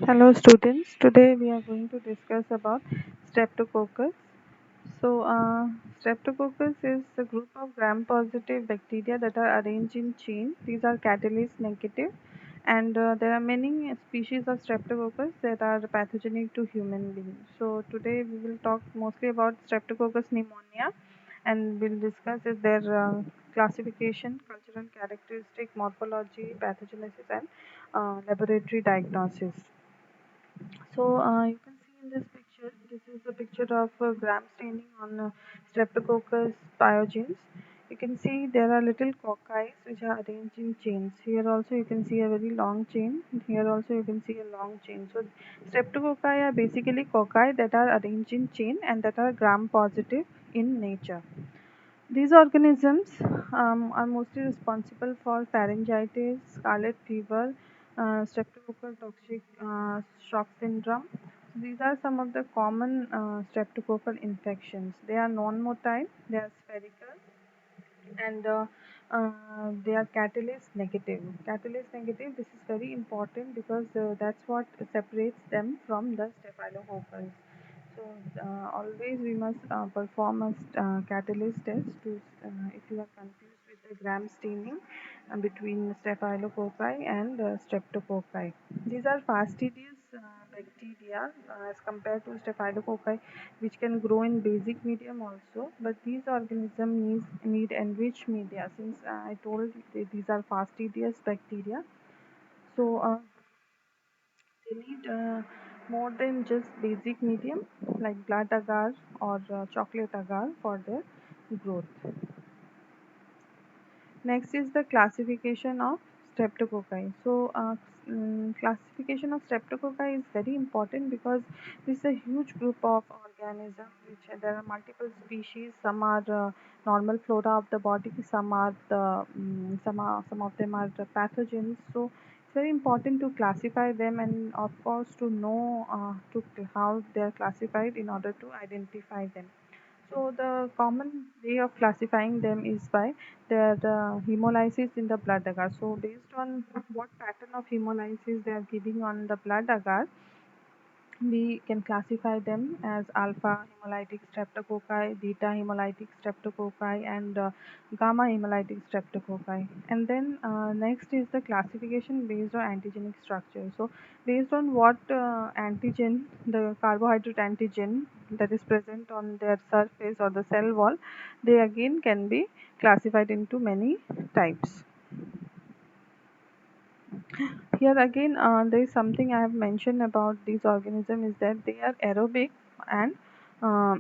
Hello students, today we are going to discuss about Streptococcus. So, Streptococcus is a group of gram-positive bacteria that are arranged in chain. These are catalase negative, and there are many species of Streptococcus that are pathogenic to human beings. So, today we will talk mostly about Streptococcus pneumonia, and we'll discuss their classification, cultural characteristic, morphology, pathogenesis, and laboratory diagnosis. So you can see in this picture, this is a picture of gram staining on Streptococcus pyogenes. You can see there are little cocci which are arranged in chains. Here also you can see a very long chain. Here also you can see a long chain. So Streptococci are basically cocci that are arranged in chain and that are gram positive in nature. These organisms are mostly responsible for pharyngitis, scarlet fever, streptococcal toxic shock syndrome. So these are some of the common streptococcal infections. They are non-motile, they are spherical, and they are catalase negative. Catalase negative, this is very important because that's what separates them from the staphylococcus. So always we must perform a catalase test to if you are confused with the gram staining between staphylococci and streptococci. These are fastidious bacteria as compared to staphylococci, which can grow in basic medium also. But these organisms need enriched media, since I told these are fastidious bacteria. So they need more than just basic medium like blood agar or chocolate agar for their growth. Next is the classification of streptococci. So, classification of streptococci is very important because this is a huge group of organisms. Which there are multiple species. Some are normal flora of the body. Some are some of them are the pathogens. So, it's very important to classify them and of course to know how they are classified in order to identify them. So the common way of classifying them is by their hemolysis in the blood agar. So based on what pattern of hemolysis they are giving on the blood agar, we can classify them as alpha hemolytic streptococci, beta hemolytic streptococci, and gamma hemolytic streptococci. And then next is the classification based on antigenic structure. So based on what antigen, the carbohydrate antigen that is present on their surface or the cell wall, they again can be classified into many types. Here again, there is something I have mentioned about these organisms is that they are aerobic and uh,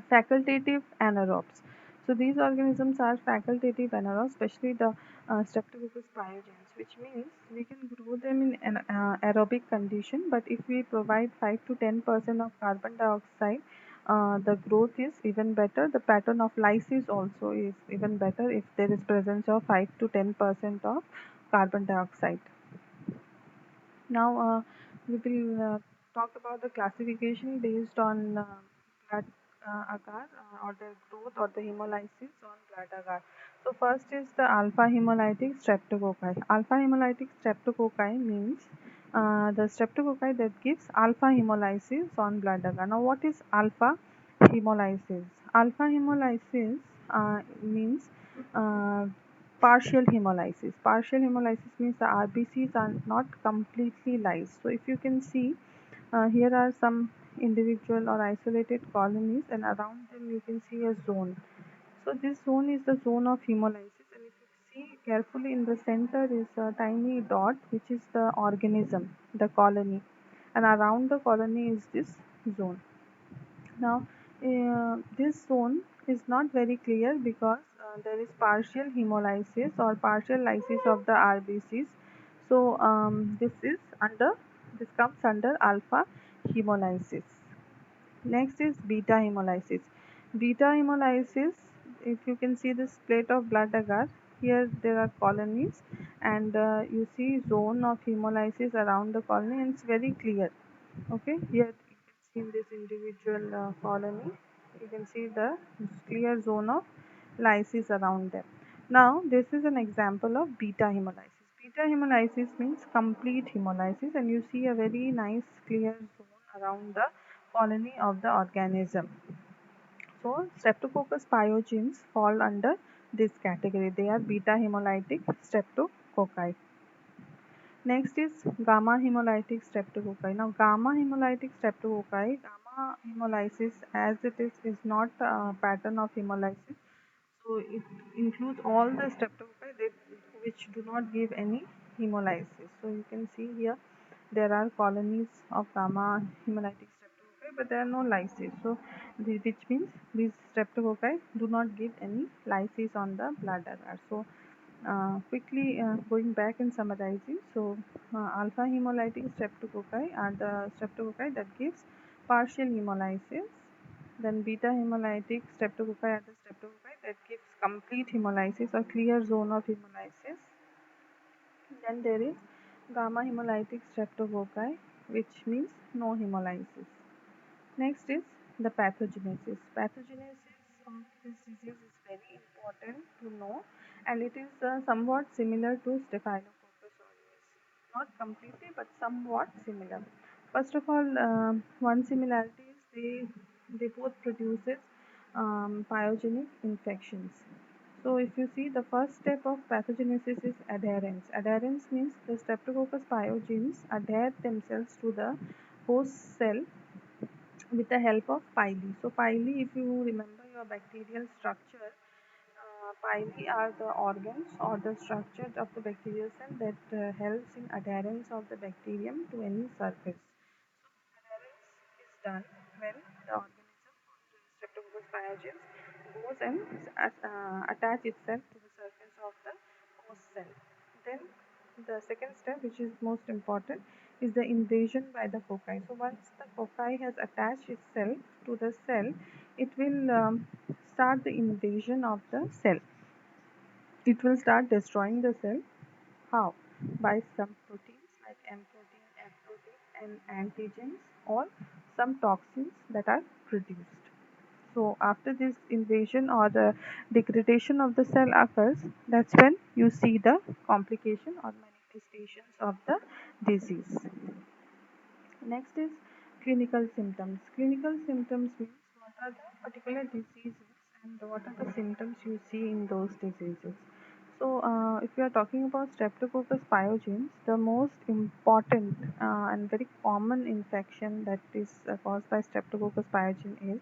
facultative anaerobes. So these organisms are facultative anaerobes, especially the Streptococcus pyogenes, which means we can grow them in an aerobic condition. But if we provide 5 to 10% of carbon dioxide, the growth is even better. The pattern of lysis also is even better if there is presence of 5 to 10% of carbon dioxide. Now we will talk about the classification based on blood agar or the growth or the hemolysis on blood agar. So first is the alpha hemolytic streptococci. Alpha hemolytic streptococci means the streptococci that gives alpha hemolysis on blood agar. Now what is alpha hemolysis? Alpha hemolysis means uh, partial hemolysis. Partial hemolysis means the RBCs are not completely lysed. So if you can see, here are some individual or isolated colonies, and around them you can see a zone. So this zone is the zone of hemolysis, and if you see carefully, in the center is a tiny dot which is the organism, the colony, and around the colony is this zone. Now, this zone is not very clear because there is partial hemolysis or partial lysis of the RBCs. So, this comes under alpha hemolysis. Next is beta hemolysis. Beta hemolysis, if you can see this plate of blood agar, here there are colonies, and you see zone of hemolysis around the colony, and it's very clear. Okay, here you can see in this individual colony, you can see the clear zone of lysis around them. Now this is an example of beta hemolysis. Beta hemolysis means complete hemolysis, and you see a very nice clear zone around the colony of the organism. So Streptococcus pyogenes fall under this category. They are beta hemolytic streptococci. Next is gamma hemolytic streptococci. Now gamma hemolytic streptococci, gamma hemolysis as it is not a pattern of hemolysis. So it includes all the streptococci which do not give any hemolysis. So you can see here there are colonies of gamma hemolytic streptococci, but there are no lysis. So which means these streptococci do not give any lysis on the bladder. So quickly going back and summarizing, so alpha hemolytic streptococci are the streptococci that gives partial hemolysis. Then beta hemolytic streptococci are the streptococci that gives complete hemolysis or clear zone of hemolysis. Then there is gamma hemolytic streptococci, which means no hemolysis. Next is the pathogenesis. Pathogenesis of this disease is very important to know, and it is somewhat similar to Staphylococcus aureus. Not completely, but somewhat similar. First of all, one similarity is they both produces pyogenic infections. So if you see, the first step of pathogenesis is adherence. Adherence means the Streptococcus pyogenes adhere themselves to the host cell with the help of pili. So pili, if you remember your bacterial structure, pili are the organs or the structure of the bacterial cell that helps in adherence of the bacterium to any surface. Adherence is done when the organism or the Streptococcus pyogenes goes and attach itself to the surface of the host cell. Then the second step, which is most important, is the invasion by the foci. So once the foci has attached itself to the cell, it will start the invasion of the cell. It will start destroying the cell. How? By some proteins like M protein, F protein, and antigens, or some toxins that are produced. So after this invasion or the degradation of the cell occurs, that's when you see the complication or manifestations of the disease. Next is clinical symptoms. Clinical symptoms means what are the particular diseases and what are the symptoms you see in those diseases. So if we are talking about Streptococcus pyogenes, the most important and very common infection that is caused by Streptococcus pyogene is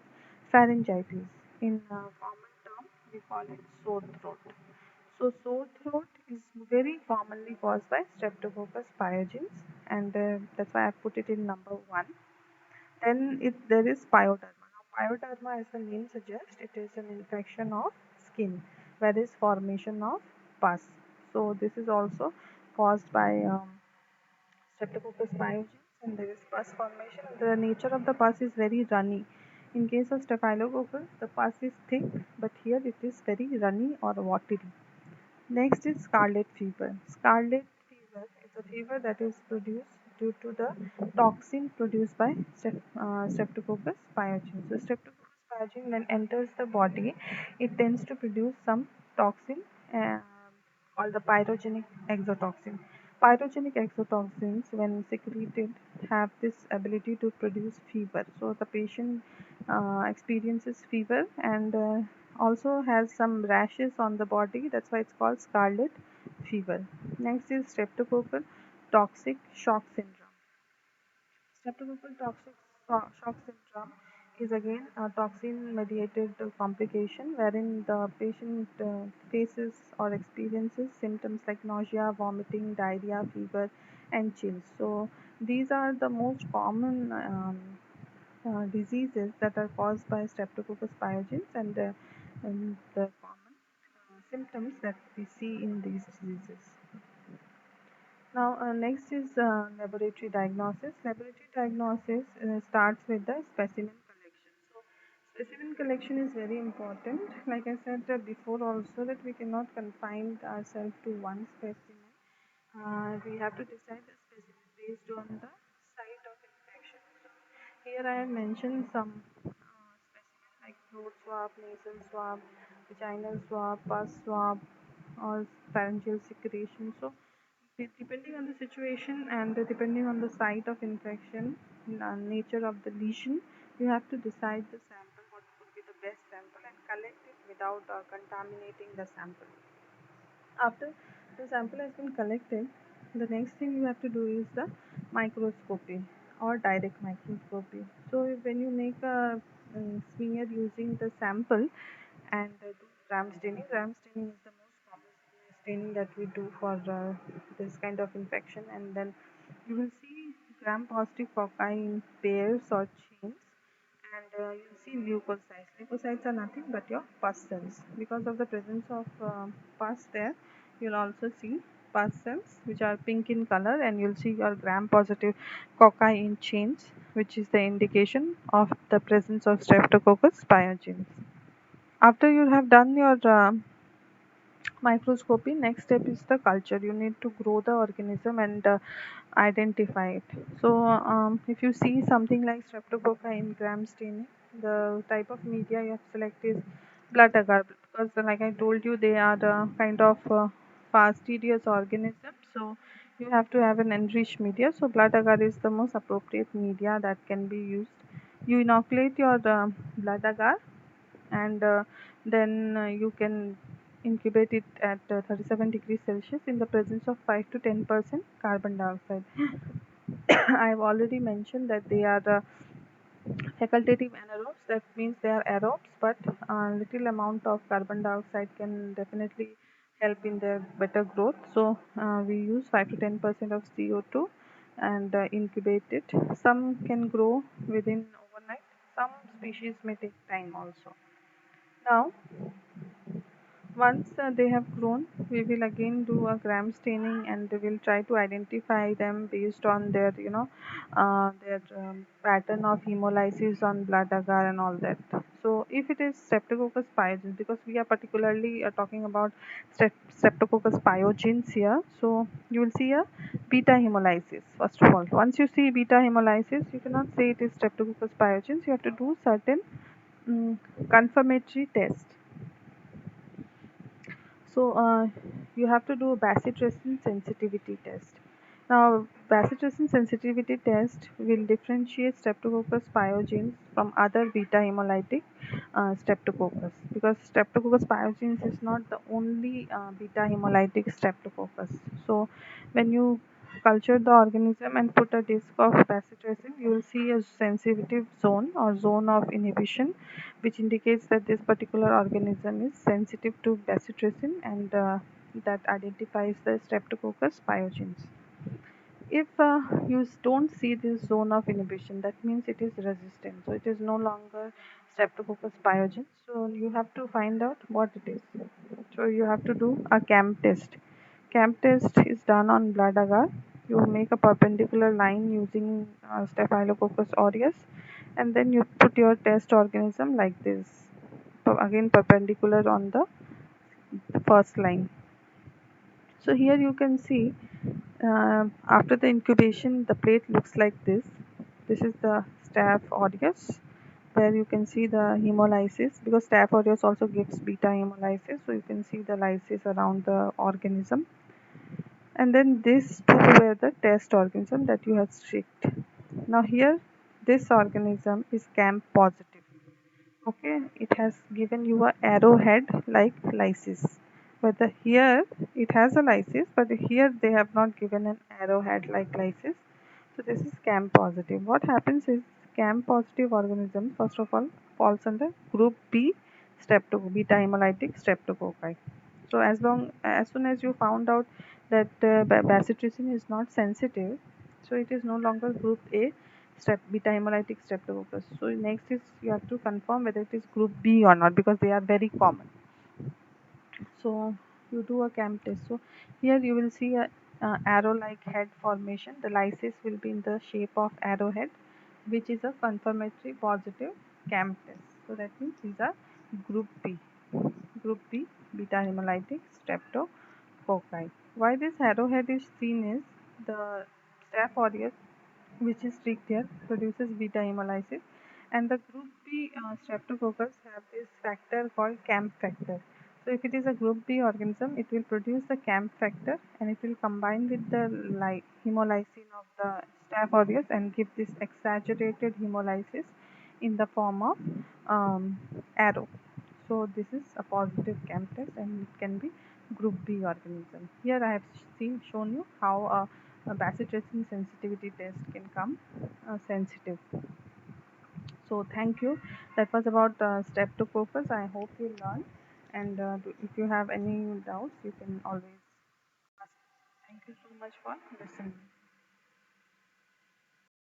pharyngitis. In common term, we call it sore throat. So sore throat is very commonly caused by Streptococcus pyogenes, and that's why I put it in number one. Then there is pyoderma. Now pyoderma, as the name suggests, it is an infection of skin where there is formation of pus. So this is also caused by Streptococcus pyogenes, and there is pus formation. The nature of the pus is very runny. In case of Staphylococcus, the pus is thick, but here it is very runny or watery. Next is scarlet fever. Scarlet fever is a fever that is produced due to the toxin produced by Streptococcus pyogenes. So Streptococcus pyogenes when enters the body, it tends to produce some toxin uh, called the pyrogenic exotoxin. Pyrogenic exotoxins, when secreted, have this ability to produce fever. So the patient experiences fever and also has some rashes on the body. That's why it's called scarlet fever. Next is streptococcal toxic shock syndrome. Streptococcal toxic shock syndrome is again a toxin mediated complication wherein the patient faces or experiences symptoms like nausea, vomiting, diarrhea, fever, and chills. So these are the most common diseases that are caused by Streptococcus pyogenes, and the common symptoms that we see in these diseases. Now, next is laboratory diagnosis. Laboratory diagnosis starts with the specimen collection. So, specimen collection is very important. Like I said before, also that we cannot confine ourselves to one specimen. We have to decide the specimen based on the site of infection. So, here I have mentioned some specimen like throat swab, nasal swab, vaginal swab, pus swab, or pharyngeal secretion. So Depending on the situation and depending on the site of infection, nature of the lesion, you have to decide the sample, what would be the best sample, and collect it without contaminating the sample. After the sample has been collected, the next thing you have to do is the microscopy or direct microscopy. So when you make a smear using the sample and do gram staining. Gram staining is the most common staining that we do for this kind of infection, and then you will see gram positive foci in pairs or chains, and you'll see leukocytes. Leukocytes are nothing but your pus cells. Because of the presence of pus there, you'll also see pus cells which are pink in color, and you'll see your gram positive foci in chains, which is the indication of the presence of Streptococcus pyogenes. After you have done your microscopy, next step is the culture. You need to grow the organism and identify it. So if you see something like streptococci in gram staining, the type of media you have to select is blood agar, because like I told you, they are kind of fastidious organisms, so you have to have an enriched media. So blood agar is the most appropriate media that can be used. You inoculate your blood agar, and then you can incubate it at 37 degrees Celsius in the presence of 5 to 10% carbon dioxide. I have already mentioned that they are facultative anaerobes. That means they are aerobes, but little amount of carbon dioxide can definitely help in their better growth. So we use 5 to 10% of CO2 and incubate it. Some can grow within overnight. Some species may take time also. Now, once they have grown, we will again do a gram staining, and we will try to identify them based on their, their pattern of hemolysis on blood agar and all that. So, if it is Streptococcus pyogenes, because we are particularly talking about Streptococcus pyogenes here, so you will see a beta hemolysis. First of all, once you see beta hemolysis, you cannot say it is Streptococcus pyogenes. You have to do certain confirmatory tests. So you have to do a bacitracin sensitivity test. Now, bacitracin sensitivity test will differentiate Streptococcus pyogenes from other beta hemolytic Streptococcus, because Streptococcus pyogenes is not the only beta hemolytic Streptococcus. So, when you culture the organism and put a disc of bacitracin, you will see a sensitive zone or zone of inhibition, which indicates that this particular organism is sensitive to bacitracin, and that identifies the Streptococcus pyogenes. If you don't see this zone of inhibition, that means it is resistant. So it is no longer Streptococcus pyogenes. So you have to find out what it is. So you have to do a CAMP test. CAMP test is done on blood agar. You make a perpendicular line using Staphylococcus aureus, and then you put your test organism like this. So again perpendicular on the first line. So here you can see after the incubation, the plate looks like this. This is the Staph aureus, where you can see the hemolysis, because Staph aureus also gives beta hemolysis, so you can see the lysis around the organism. And then these two were the test organism that you have streaked. Now here, this organism is CAMP positive. Okay, it has given you a arrowhead like lysis. But here it has a lysis, but here they have not given an arrowhead like lysis. So this is CAM positive. What happens is, CAM positive organism first of all falls under group B beta hemolytic streptococci. So as soon as you found out that bacitracin is not sensitive, so it is no longer group A beta hemolytic streptococcus. So next is you have to confirm whether it is group B or not, because they are very common. So you do a CAMP test. So here you will see a arrow-like head formation. The lysis will be in the shape of arrowhead, which is a confirmatory positive CAMP test. So that means these are group B. Group B beta hemolytic streptococci. Why this arrowhead is seen is, the Staph aureus, which is streaked here, produces beta hemolysis, and the group B streptococcus have this factor called CAMP factor. So if it is a group B organism, it will produce the CAMP factor and it will combine with the hemolysin of the Staph aureus and give this exaggerated hemolysis in the form of arrow. So this is a positive CAMP test and it can be group B organism. Here I have shown you how a bacitracin sensitivity test can come sensitive. So thank you. That was about Streptococcus. I hope you learned. And if you have any doubts, you can always ask. Thank you so much for listening.